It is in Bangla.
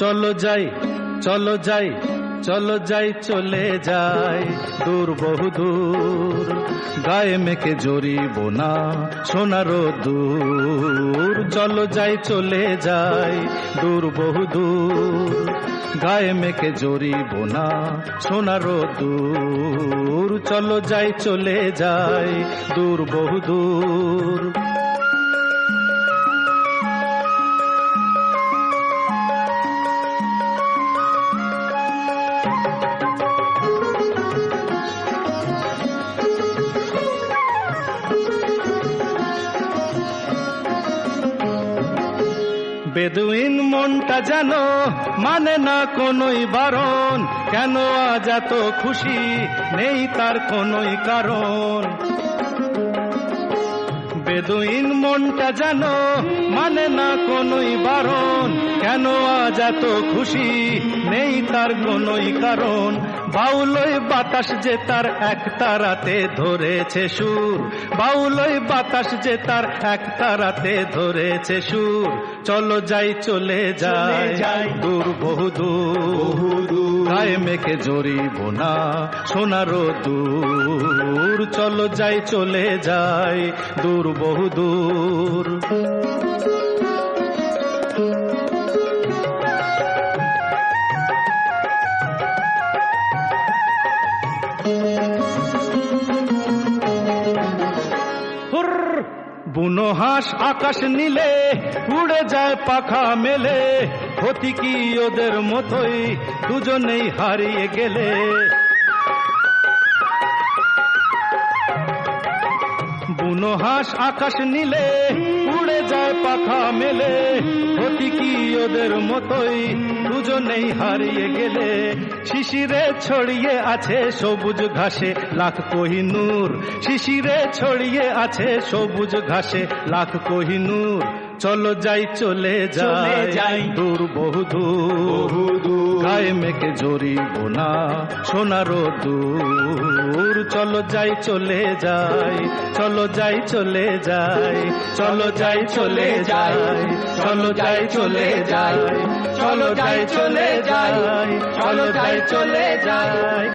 চলো যাই চলো যাই চলো যাই চলে যাই দূর বহু দূর গায়ে মেখে জড়িব না সোনার দূর চলো যাই চলে যাই দূর বহু দূর গায়ে মেখে জড়িব না সোনার দূর চলো যাই চলে যাই দূর বহু দূর বেদুইন মনটা যেন মানে না কোনোই বারণ কেন আজ এত খুশি নেই তার কোনোই কারণ বেদুইন মনটা যেন মানে না কোনোই বারণ কেন আজ এত খুশি নেই তার কোনোই কারণ বাউলই বাতাস যে তার এক তারাতে ধরেছে সুর বাউলই বাতাস যে তার এক তারাতে ধরেছে সুর চলো যাই চলে যাই দূর বহু দূর গায়ে মেখে জড়িব না সোনার দূর চলো যাই চলে যাই দূর বহু দূর বুনো হাঁস আকাশ নীলে উড়ে যায় পাখা মেলে ক্ষতি কি ওদের মতোই দুজনেই হারিয়ে গেলে বুনো হাঁস আকাশ নীলে উড়ে যায় পাখা মেলে ক্ষতি কি ওদের মতোই দুজনেই হারিয়ে গেলে শিশিরে ছড়িয়ে আছে সবুজ ঘাসে লাখ কোহিনূর শিশিরে ছড়িয়ে আছে সবুজ ঘাসে লাখ কোহিনূর চলো যাই চলে যাই দূর বহু দূর গায়ে মেখে জড়িব না সোনার দূর চলো যাই চলে যাই চলো যাই চলে যাই চলো যাই চলে যাই চলো যাই চলে যাই চলো যাই চলে যাই চলো যাই চলে যাই